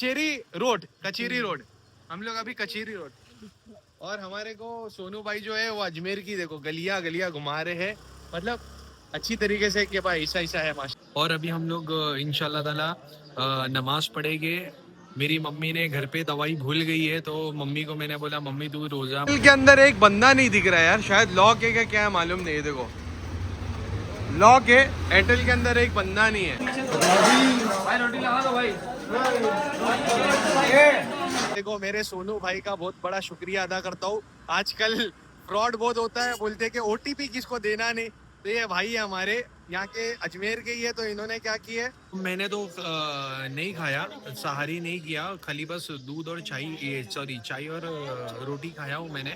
कचेरी रोड। हम लोग अभी कचेरी रोड, और हमारे को सोनू भाई जो है वो अजमेर की देखो गलियां गलियां घुमा रहे हैं, मतलब अच्छी तरीके से कि भाई ऐसा ऐसा है माशा। और अभी हम लोग इंशाल्लाह ताला नमाज पढ़ेंगे। मेरी मम्मी ने घर पे दवाई भूल गई है, तो मम्मी को मैंने बोला मम्मी तू रोजा के अंदर एक बंदा नहीं दिख रहा है यार, शायद लॉक है क्या है मालूम नहीं है। देखो लॉक है, एयरटेल के अंदर एक बंदा नहीं है। भाई रोटी लगा दो भाई। देखो मेरे सोनू भाई का बहुत बड़ा शुक्रिया अदा करता हूँ। आजकल फ्रॉड बहुत होता है, बोलते हैं कि ओटीपी किसको देना नहीं, तो ये भाई है हमारे यहाँ के अजमेर के ही है, तो इन्होंने क्या किया है, मैंने तो नहीं खाया, सहारी नहीं किया, खाली बस दूध और चाय, ये सॉरी चाय और रोटी खाया हूँ मैंने,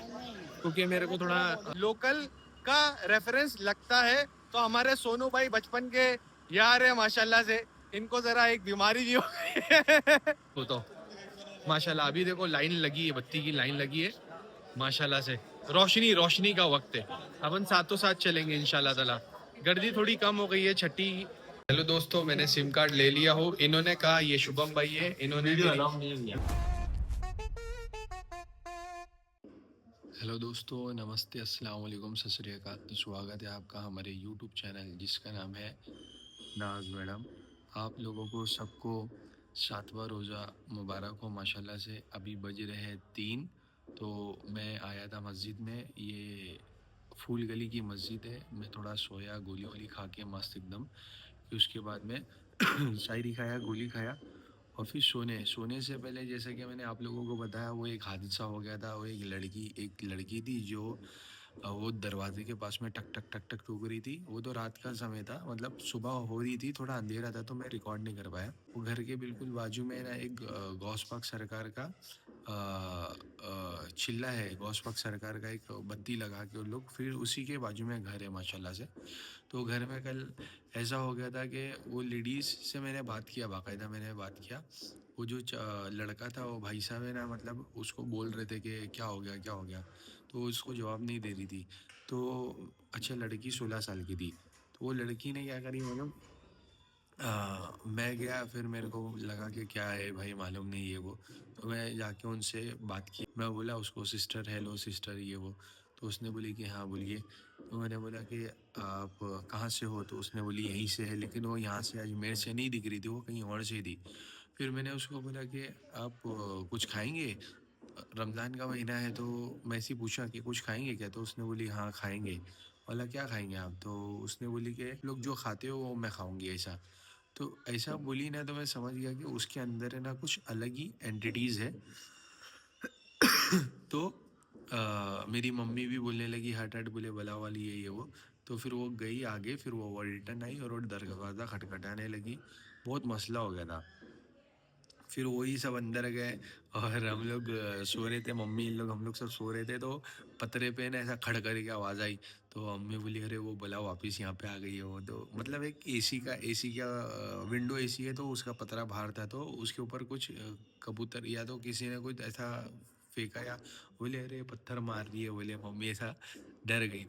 क्योंकि मेरे को थोड़ा लोकल का रेफरेंस लगता है। तो हमारे सोनू भाई बचपन के यार है माशाल्लाह से, इनको जरा एक बीमारी भी हो गई है तो माशाल्लाह अभी देखो लाइन लगी है, बत्ती की लाइन लगी है माशाल्लाह से। रोशनी रोशनी का वक्त है, अपन साथों साथ चलेंगे इंशाल्लाह ताला। गर्दी थोड़ी कम हो गई है छठी। हेलो दोस्तों, मैंने सिम कार्ड ले लिया हो, इन्होंने कहा ये शुभम भाई है, इन्होंने हेलो दोस्तों, नमस्ते, अस्सलाम वालेकुम, सत श्री अकाल। तो स्वागत है आपका हमारे यूट्यूब चैनल जिसका नाम है नाज मैडम। आप लोगों को सबको सातवां रोज़ा मुबारक हो माशाल्लाह से। अभी बज रहे हैं 3। तो मैं आया था मस्जिद में, ये फूल गली की मस्जिद है। मैं थोड़ा सोया, गोली वोली खा के मस्त एकदम। फिर उसके बाद में शायरी खाया, गोली खाया, और फिर सोने सोने से पहले जैसा कि मैंने आप लोगों को बताया, वो एक हादसा हो गया था। वो एक लड़की थी जो वो दरवाजे के पास में टक टक टक टक ठोक रही थी। वो तो रात का समय था, मतलब सुबह हो रही थी, थोड़ा अंधेरा था, तो मैं रिकॉर्ड नहीं कर पाया। वो घर के बिल्कुल बाजू में ना एक गौसपाक सरकार का चिल्ला है, गौसपाक सरकार का एक बत्ती लगा के वो लोग, फिर उसी के बाजू में घर है माशाल्लाह से। तो घर में कल ऐसा हो गया था कि वो लेडीज़ से मैंने बात किया, बाकायदा मैंने बात किया। वो जो लड़का था, वो भाई साहब है ना, मतलब उसको बोल रहे थे कि क्या हो गया क्या हो गया, तो उसको जवाब नहीं दे रही थी। तो अच्छा, लड़की 16 साल की थी। तो वो लड़की ने क्या करी, मतलब मैं गया, फिर मेरे को लगा कि क्या है भाई, मालूम नहीं है वो। तो मैं जाके उनसे बात की, मैं बोला उसको सिस्टर, हेलो सिस्टर, ये वो। तो उसने बोली कि हाँ बोलिए। तो मैंने बोला कि आप कहाँ से हो, तो उसने बोली यहीं से है, लेकिन वो यहाँ से अजमेर से नहीं दिख रही थी, वो कहीं और से थी। फिर मैंने उसको बोला कि आप कुछ खाएंगे, रमज़ान का महीना है, तो मैं ऐसे ही पूछा कि कुछ खाएंगे क्या, तो उसने बोली हाँ खाएंगे। बोला क्या खाएंगे आप, तो उसने बोली कि लोग जो खाते हो वो मैं खाऊंगी, ऐसा। तो ऐसा बोली ना, तो मैं समझ गया कि उसके अंदर है ना कुछ अलग ही एंटिटीज़ है। तो मेरी मम्मी भी बोलने लगी हट हट, बोले भला वाली है ये वो। तो फिर वो गई आगे, फिर वो रिटर्न आई और वो दरवाज़ा खटखटाने लगी। बहुत मसला हो गया था। फिर वही सब अंदर गए, और हम लोग सो रहे थे, मम्मी इन लोग हम लोग सब सो रहे थे, तो पतरे पे ना ऐसा खड़ करके आवाज़ आई। तो अम्मी बोली अरे वो बोला वापस यहाँ पे आ गई है वो। तो मतलब एक एसी का विंडो एसी है, तो उसका पतरा बाहर था, तो उसके ऊपर कुछ कबूतर या तो किसी ने कुछ ऐसा फेंका, या बोले अरे पत्थर मार रही है, बोले मम्मी, ऐसा डर गई।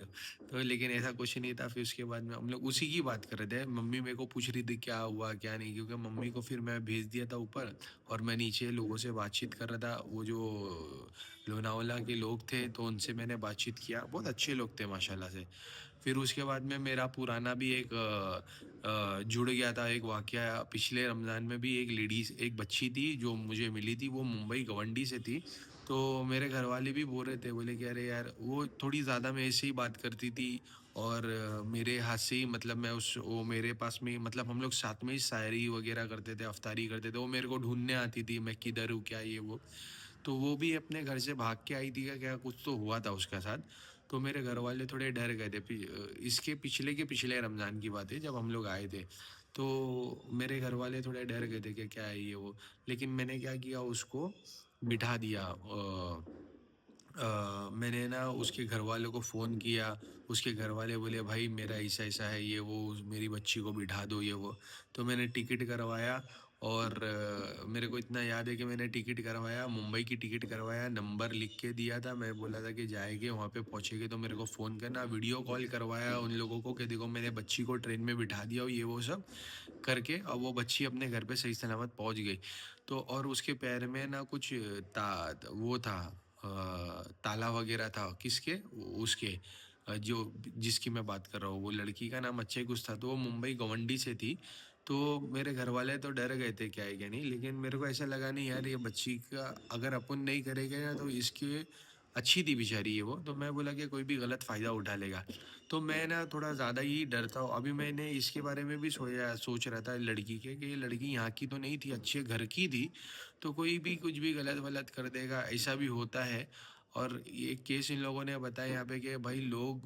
तो लेकिन ऐसा कुछ नहीं था। फिर उसके बाद में हम लोग उसी की बात कर रहे थे, मम्मी मेरे को पूछ रही थी क्या हुआ क्या नहीं, क्योंकि मम्मी को फिर मैं भेज दिया था ऊपर, और मैं नीचे लोगों से बातचीत कर रहा था। वो जो लोनावाला के लोग थे, तो उनसे मैंने बातचीत किया, बहुत अच्छे लोग थे माशाल्लाह से। फिर उसके बाद में मेरा पुराना भी एक जुड़ गया था एक वाकया। पिछले रमज़ान में भी एक लेडीज़, एक बच्ची थी जो मुझे मिली थी, वो मुंबई गवंडी से थी। तो मेरे घर वाले भी बोल रहे थे, बोले कि अरे यार वो थोड़ी ज़्यादा मेरे से ही बात करती थी, और मेरे हाथ से ही, मतलब मैं उस वो मेरे पास में, मतलब हम लोग साथ में ही शायरी वगैरह करते थे, अफ्तारी करते थे। वो मेरे को ढूंढने आती थी, मैं किधर हूँ क्या ये वो। तो वो भी अपने घर से भाग के आई थी, क्या क्या कुछ तो हुआ था उसके साथ। तो मेरे घर वाले थोड़े डर गए थे। इसके पिछले के पिछले रमज़ान की बात है, जब हम लोग आए थे। तो मेरे घर वाले थोड़े डर गए थे कि क्या है ये वो। लेकिन मैंने क्या किया, उसको बिठा दिया। मैंने ना उसके घर वालों को फ़ोन किया। उसके घर वाले बोले भाई मेरा ऐसा ऐसा है ये वो, मेरी बच्ची को बिठा दो ये वो। तो मैंने टिकट करवाया, और मेरे को इतना याद है कि मैंने टिकट करवाया, मुंबई की टिकट करवाया, नंबर लिख के दिया था, मैं बोला था कि जाएंगे वहाँ पे, पहुँचेंगे तो मेरे को फ़ोन करना, वीडियो कॉल करवाया उन लोगों को कि देखो मैंने बच्ची को ट्रेन में बिठा दिया हो, ये वो सब करके, और वो बच्ची अपने घर पे सही सलामत पहुँच गई। तो और उसके पैर में ना कुछ वो था, ताला वगैरह था, किसके, उसके, जो जिसकी मैं बात कर रहा हूँ, वो लड़की का नाम अच्छे कुछ था, तो वो मुंबई गवंडी से थी। तो मेरे घर वाले तो डर गए थे क्या है क्या नहीं, लेकिन मेरे को ऐसा लगा नहीं यार, ये बच्ची का अगर अपन नहीं करेंगे ना तो इसके, अच्छी थी बेचारी ये वो, तो मैं बोला कि कोई भी गलत फ़ायदा उठा लेगा। तो मैं ना थोड़ा ज़्यादा ही डरता हूँ। अभी मैंने इसके बारे में भी सोच रहा था लड़की के, कि ये लड़की यहाँ की तो नहीं थी, अच्छे घर की थी, तो कोई भी कुछ भी गलत वलत कर देगा, ऐसा भी होता है। और ये केस इन लोगों ने बताया यहाँ पे कि भाई लोग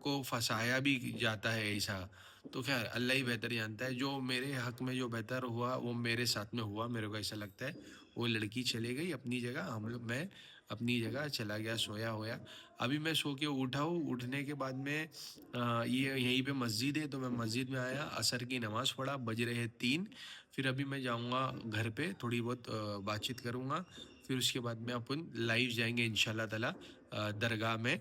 को फंसाया भी जाता है ऐसा। तो खैर अल्लाह ही बेहतर जानता है, जो मेरे हक में जो बेहतर हुआ वो मेरे साथ में हुआ, मेरे को ऐसा लगता है। वो लड़की चले गई अपनी जगह, हम लोग, मैं अपनी जगह चला गया, सोया होया। अभी मैं सो के उठा हूँ, उठने के बाद में ये यहीं पे मस्जिद है, तो मैं मस्जिद में आया, असर की नमाज़ पढ़ा, बज रहे हैं 3। फिर अभी मैं जाऊँगा घर पे, थोड़ी बहुत बातचीत करूँगा। फिर उसके बाद में अपन लाइव जाएंगे इंशाल्लाह ताला दरगाह में।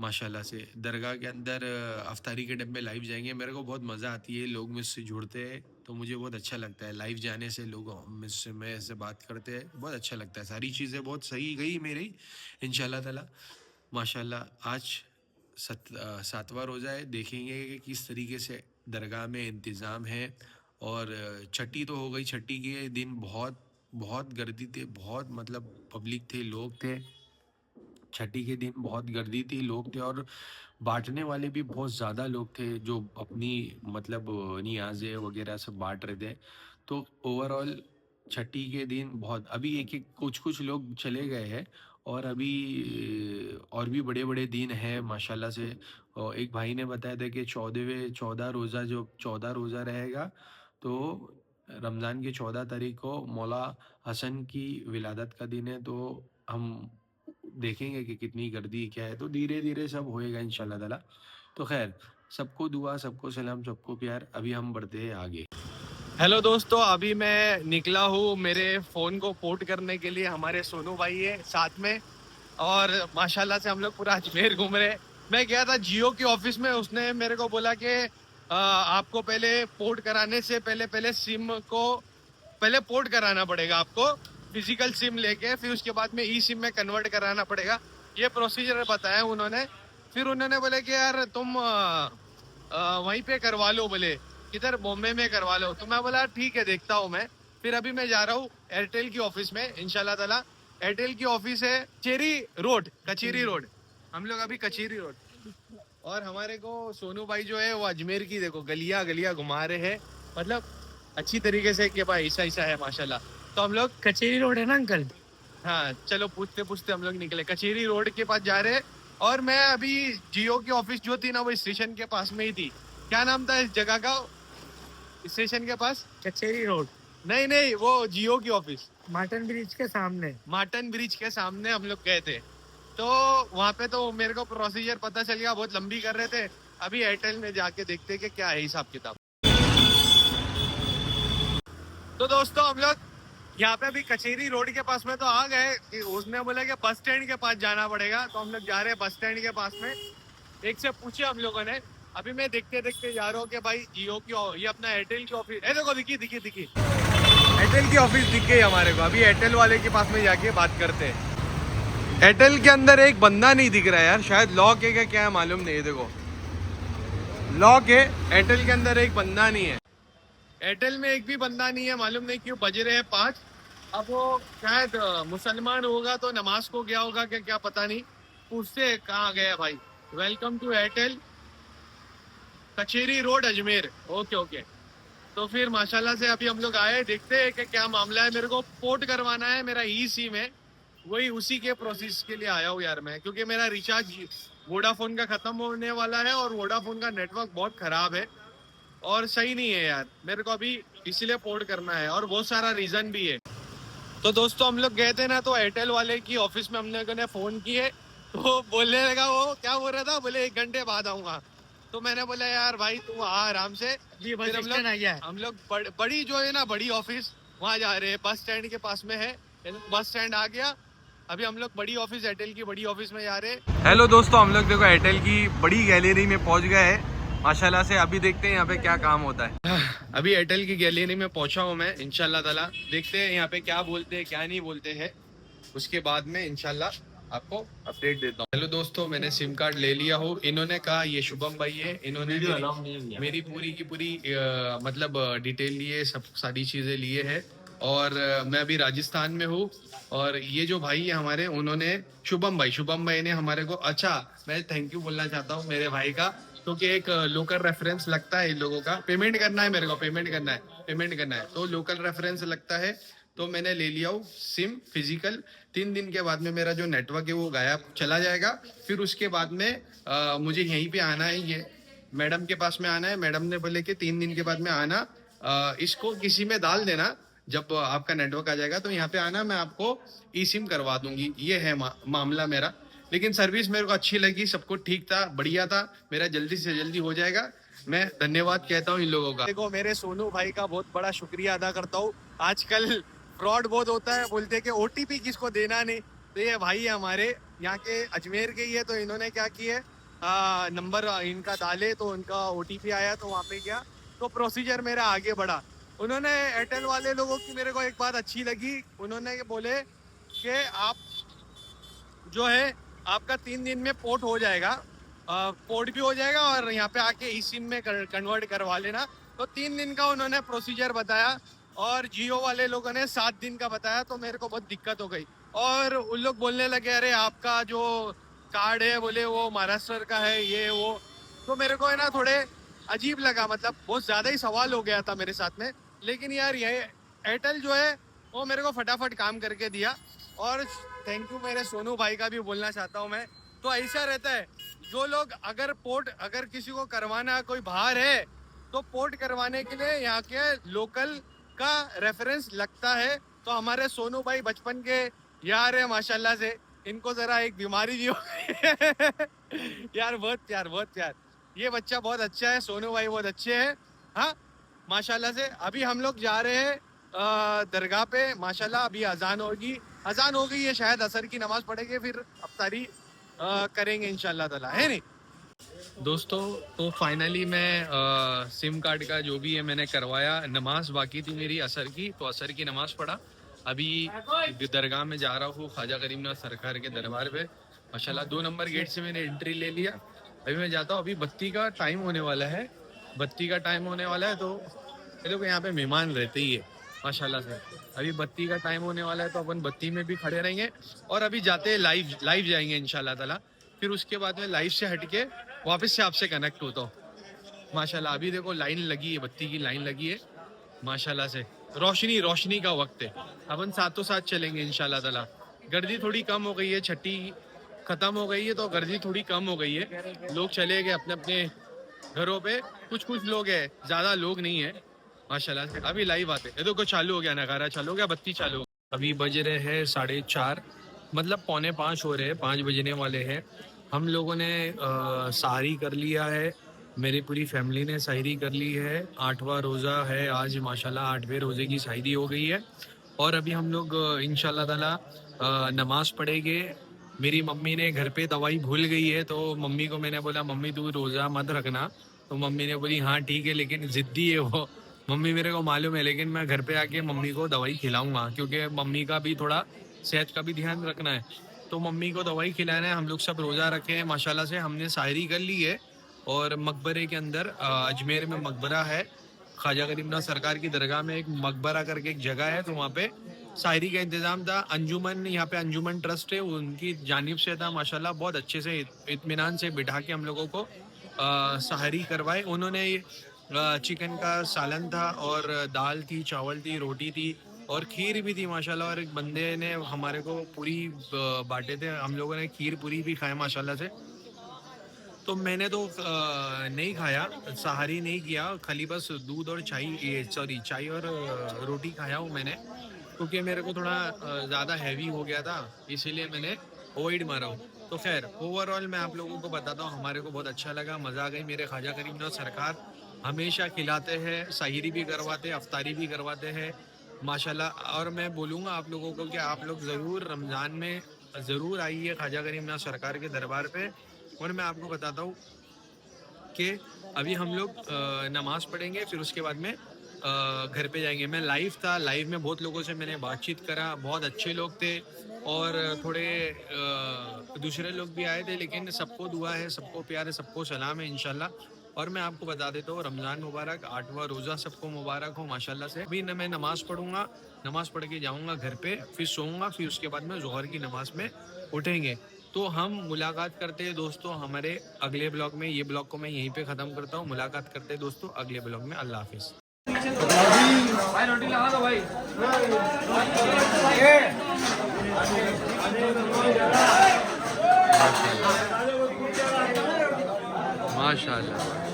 माशाल्लाह से दरगाह के अंदर अफ्तारी के टाइम में लाइव जाएंगे। मेरे को बहुत मज़ा आती है, लोग मुझसे जुड़ते हैं तो मुझे बहुत अच्छा लगता है, लाइव जाने से लोग मुझसे मैं से बात करते हैं, बहुत अच्छा लगता है, सारी चीज़ें बहुत सही गई मेरी इंशाल्लाह ताला। माशाल्लाह आज 7वां रोज़ा है, देखेंगे कि किस तरीके से दरगाह में इंतज़ाम है। और छठी तो हो गई, छठी के दिन बहुत बहुत गर्दी थे, बहुत मतलब पब्लिक थे, लोग थे। छठी के दिन बहुत गर्दी थी, लोग थे, और बांटने वाले भी बहुत ज़्यादा लोग थे जो अपनी मतलब नियाज़ें वगैरह सब बांट रहे थे। तो ओवरऑल छठी के दिन बहुत, अभी एक एक कुछ कुछ लोग चले गए हैं, और अभी और भी बड़े बड़े दिन हैं माशाल्लाह से। और एक भाई ने बताया था कि 14 रोज़ा, जो 14 रोज़ा रहेगा, तो रमज़ान की 14 तारीख को मौला हसन की विलादत का दिन है, तो हम देखेंगे कि कितनी गर्दी क्या है, तो धीरे धीरे सब होएगा इंशाल्लाह ताला। तो खैर, सबको दुआ, सबको सलाम, सबको प्यार, अभी हम बढ़ते हैं आगे। हेलो दोस्तों, अभी मैं निकला हूँ मेरे फ़ोन को पोर्ट करने के लिए। हमारे सोनू भाई है साथ में, और माशाल्लाह से हम लोग पूरा अजमेर घूम रहे हैं। मैं गया था जियो के ऑफिस में, उसने मेरे को बोला कि आपको पहले पोर्ट कराने से पहले पहले सिम को पहले पोर्ट कराना पड़ेगा आपको, फिजिकल सिम लेके, फिर उसके बाद में ई सिम में कन्वर्ट कराना पड़ेगा। ये प्रोसीजर बताया उन्होंने। फिर उन्होंने बोले कि यार तुम वहीं पे करवा लो, बोले किधर बॉम्बे में करवा लो। तो मैं बोला ठीक है, देखता हूँ मैं। फिर अभी मैं जा रहा हूँ एयरटेल की ऑफिस में इंशाल्लाह ताला। एयरटेल की ऑफिस है चेरी रोड, कचेरी रोड। हम लोग अभी कचेरी रोड, और हमारे को सोनू भाई जो है वो अजमेर की देखो गलियां गलियां घुमा रहे हैं, मतलब अच्छी तरीके से कि भाई ऐसा ऐसा है माशाल्लाह। तो हम लोग कचेरी रोड है ना अंकल? हाँ, चलो पूछते पूछते हम लोग निकले, कचेरी रोड के पास जा रहे हैं। और मैं अभी जियो की ऑफिस जो थी ना, वो स्टेशन के पास में ही थी। क्या नाम था इस जगह का स्टेशन के पास? कचेरी रोड, नहीं नहीं, वो जियो की ऑफिस मार्टन ब्रिज के सामने। मार्टन ब्रिज के सामने हम लोग गए थे। तो वहां पे तो मेरे को प्रोसीजर पता चल गया, बहुत लंबी कर रहे थे। अभी एयरटेल में जाके देखते हैं कि क्या है हिसाब किताब। तो दोस्तों हम लोग यहाँ पे अभी कचेरी रोड के पास में तो आ गए कि उसने बोला कि बस स्टैंड के पास जाना पड़ेगा, तो हम लोग जा रहे हैं बस स्टैंड के पास में। एक से पूछे हम लोगों ने। अभी मैं देखते देखते जा रहा हूँ कि भाई जियो की ये अपना एयरटेल की ऑफिस, ए देखो दिखी दिखी दिखी, एयरटेल की ऑफिस दिख गई हमारे को। अभी एयरटेल वाले के पास में जाके बात करते हैं। एयरटेल के अंदर एक बंदा नहीं दिख रहा है यार, शायद लॉक है क्या है मालूम नहीं। देखो लॉक है, एयरटेल के अंदर एक बंदा नहीं है। एयरटेल में एक भी बंदा नहीं है, मालूम नहीं क्यों। बज रहे हैं 5। अब वो शायद मुसलमान होगा तो नमाज को गया होगा क्या, क्या पता नहीं। पूछते कहाँ गया भाई। Welcome to Airtel Kacheri road Ajmer. Okay okay. तो फिर माशाल्लाह से अभी हम लोग आए, देखते हैं कि क्या मामला है। मेरे को पोर्ट करवाना है, मेरा ई सिम है, वही उसी के प्रोसेस के लिए आया हूँ यार मैं, क्योंकि मेरा रिचार्ज वोडाफोन का खत्म होने वाला है, और वोडाफोन का नेटवर्क बहुत खराब है और सही नहीं है यार। मेरे को अभी इसलिए पोर्ट करना है, और बहुत सारा रीजन भी है। तो दोस्तों हम लोग गए थे ना, तो एयरटेल वाले की ऑफिस में हम लोगों ने फोन किए, तो बोलने लगा, वो क्या बोल रहा था, बोले 1 घंटे बाद आऊंगा। तो मैंने बोला यार भाई तू आ आराम से। ये बस फिर हम स्टैंड आ गया है। लोग बड़ी जो है ना बड़ी ऑफिस वहाँ जा रहे हैं, बस स्टैंड के पास में है। बस स्टैंड आ गया, अभी हम लोग बड़ी ऑफिस एयरटेल की बड़ी ऑफिस में जा रहे हैं। हेलो दोस्तों, हम लोग देखो एयरटेल की बड़ी गैलरी में पहुंच गए हैं माशाल्लाह से। अभी देखते हैं यहाँ पे क्या काम होता है। अभी एयरटेल की गैलरी में पहुंचा हूँ मैं, इंशाल्लाह ताला देखते हैं यहाँ पे क्या बोलते हैं क्या नहीं बोलते हैं, उसके बाद में इंशाल्लाह आपको अपडेट देता हूँ। हेलो दोस्तों, मैंने सिम कार्ड ले लिया हूँ। इन्होंने कहा ये शुभम भाई है, इन्होंने मेरी पूरी की पूरी मतलब डिटेल लिए, सब सारी चीजें लिए है। और मैं अभी राजस्थान में हूँ। और ये जो भाई है हमारे, उन्होंने शुभम भाई ने हमारे को, अच्छा मैं थैंक यू बोलना चाहता हूँ मेरे भाई का, क्योंकि एक लोकल रेफरेंस लगता है इन लोगों का। पेमेंट करना है मेरे को, पेमेंट करना है तो लोकल रेफरेंस लगता है। तो मैंने ले लिया हूँ सिम फिजिकल। 3 दिन के बाद में मेरा जो नेटवर्क है वो गायब चला जाएगा। फिर उसके बाद में मुझे यहीं पे आना है, ये मैडम के पास में आना है। मैडम ने बोले कि 3 दिन के बाद में आना, इसको किसी में डाल देना, जब आपका नेटवर्क आ जाएगा तो यहाँ पे आना, मैं आपको ई सिम करवा दूंगी। ये है मामला मेरा। लेकिन सर्विस मेरे को अच्छी लगी, सब कुछ ठीक था, बढ़िया था, मेरा जल्दी से जल्दी हो जाएगा। मैं धन्यवाद कहता हूँ इन लोगों का। देखो मेरे सोनू भाई का बहुत बड़ा शुक्रिया अदा करता हूँ। आजकल फ्रॉड बहुत होता है, बोलते हैं कि ओटीपी किसको देना नहीं। तो ये भाई है हमारे यहाँ के, अजमेर के ही है। तो इन्होंने क्या किया, नंबर इनका डाले तो उनका ओटीपी आया, तो वहाँ पे गया तो प्रोसीजर मेरा आगे बढ़ा। उन्होंने एयरटेल वाले लोगों की मेरे को एक बात अच्छी लगी, उन्होंने बोले कि आप जो है आपका 3 दिन में पोर्ट हो जाएगा, पोर्ट भी हो जाएगा और यहाँ पे आके ई सिम में कन्वर्ट करवा लेना। तो 3 दिन का उन्होंने प्रोसीजर बताया, और जियो वाले लोगों ने 7 दिन का बताया। तो मेरे को बहुत दिक्कत हो गई, और उन लोग बोलने लगे अरे आपका जो कार्ड है बोले वो महाराष्ट्र का है, ये वो। तो मेरे को है ना थोड़े अजीब लगा, मतलब बहुत ज्यादा ही सवाल हो गया था मेरे साथ में। लेकिन यार ये एयरटेल जो है वो मेरे को फटाफट काम करके दिया। और थैंक यू मेरे सोनू भाई का भी बोलना चाहता हूँ मैं। तो ऐसा रहता है, जो लोग अगर पोर्ट अगर किसी को करवाना कोई बाहर है, तो पोर्ट करवाने के लिए यहाँ के लोकल का रेफरेंस लगता है। तो हमारे सोनू भाई बचपन के यार है माशाल्लाह से, इनको जरा एक बीमारी भी हो गई यार बहुत प्यार। ये बच्चा बहुत अच्छा है, सोनू भाई बहुत अच्छे हैं, हाँ माशाल्लाह से। अभी हम लोग जा रहे हैं दरगाह पे माशाल्लाह। अभी अजान हो गई है, शायद असर की नमाज पढ़ेंगे, फिर अफ्तारी करेंगे इंशाल्लाह ताला, है नहीं दोस्तों। तो फाइनली मैं सिम कार्ड का जो भी है मैंने करवाया। नमाज बाकी थी मेरी असर की, तो असर की नमाज पढ़ा। अभी दरगाह में जा रहा हूँ, ख्वाजा करीमनाथ सरकार के दरबार पे माशाल्लाह। 2 नंबर गेट से मैंने एंट्री ले लिया। अभी मैं जाता हूँ, अभी बत्ती का टाइम होने वाला है, तो ये लोग यहाँ पे मेहमान रहते ही है माशाल्लाह से। अभी बत्ती का टाइम होने वाला है, तो अपन बत्ती में भी खड़े रहेंगे। और अभी जाते हैं लाइव जाएंगे इंशाल्लाह ताला। फिर उसके बाद में लाइव से हटके वापस से आपसे कनेक्ट होता हूँ माशाल्लाह। अभी देखो लाइन लगी है, बत्ती की लाइन लगी है माशाल्लाह से। रोशनी का वक्त है, अपन साथों साथ चलेंगे इंशाल्लाह ताला। गर्दी थोड़ी कम हो गई है, छठी खत्म हो गई है, तो गर्दी थोड़ी कम हो गई है। लोग चले गए अपने अपने घरों पे, कुछ लोग है, ज्यादा लोग नहीं है माशाल्लाह से। अभी लाइव आते, ये देखो चालू हो गया, नगारा चालू हो गया, बत्ती चालू हो गया। अभी बज रहे हैं 4:30, मतलब 4:45 हो रहे हैं, 5 बजने वाले हैं। हम लोगों ने साहरी कर लिया है, मेरी पूरी फैमिली ने साहरी कर ली है। 8वां रोज़ा है आज माशाल्लाह, 8वें रोज़े की साहरी हो गई है। और अभी हम लोग इंशाल्लाह ताला नमाज पढ़ेंगे। मेरी मम्मी ने घर पे दवाई भूल गई है, तो मम्मी को मैंने बोला मम्मी तू रोज़ा मत रखना। तो मम्मी ने बोली हाँ ठीक है, लेकिन ज़िद्दी है वो मम्मी, मेरे को मालूम है, लेकिन मैं घर पे आके मम्मी को दवाई खिलाऊंगा, क्योंकि मम्मी का भी थोड़ा सेहत का भी ध्यान रखना है। तो मम्मी को दवाई खिलाना है। हम लोग सब रोज़ा रखे हैं माशाल्लाह से, हमने शायरी कर ली है। और मकबरे के अंदर अजमेर में मकबरा है, ख्वाजा करीमनाथ सरकार की दरगाह में एक मकबरा करके एक जगह है, तो वहाँ पे शायरी का इंतज़ाम था। अंजुमन, यहाँ पे अंजुमन ट्रस्ट है, उनकी जानिब से था माशाल्लाह। बहुत अच्छे से इत्मीनान से बिठा के हम लोगों को शायरी करवाए उन्होंने। चिकन का सालन था, और दाल थी, चावल थी, रोटी थी, और खीर भी थी माशाल्लाह। और एक बंदे ने हमारे को पूरी बांटे थे, हम लोगों ने खीर पूरी भी खाया माशाल्लाह से। तो मैंने तो नहीं खाया, सहारी नहीं किया, खाली बस दूध और चाय और रोटी खाया हूँ मैंने, क्योंकि मेरे को थोड़ा ज़्यादा हैवी हो गया था, इसीलिए मैंने ओवरईट मारा हूँ। तो खैर ओवरऑल मैं आप लोगों को बताता हूँ, हमारे को बहुत अच्छा लगा, मज़ा आ गई। मेरे ख्वाजा करीमनाथ सरकार हमेशा खिलाते हैं, साहिरी भी करवाते हैं, अफ्तारी भी करवाते हैं माशाल्लाह। और मैं बोलूँगा आप लोगों को कि आप लोग ज़रूर रमज़ान में ज़रूर आइए ख्वाजा करीमनाथ सरकार के दरबार पे। और मैं आपको बताता हूँ कि अभी हम लोग नमाज पढ़ेंगे, फिर उसके बाद में घर पे जाएंगे। मैं लाइव था, लाइव में बहुत लोगों से मैंने बातचीत करा, बहुत अच्छे लोग थे और थोड़े दूसरे लोग भी आए थे, लेकिन सबको दुआ है, सबको प्यार है, सबको सलाम है इंशाल्लाह। और मैं आपको बता देता हूँ रमज़ान मुबारक, 8वां रोज़ा सबको मुबारक हो माशाल्लाह से। अभी मैं नमाज़ पढ़ूंगा, नमाज़ पढ़ के जाऊँगा घर पे, फिर सोऊंगा, फिर उसके बाद में ज़ोहर की नमाज़ में उठेंगे। तो हम मुलाकात करते हैं दोस्तों हमारे अगले ब्लॉग में। ये ब्लॉग को मैं यहीं पे ख़त्म करता हूँ। मुलाकात करते हैं दोस्तों अगले ब्लॉग में। अल्लाह हाफिज़। माशाल्लाह।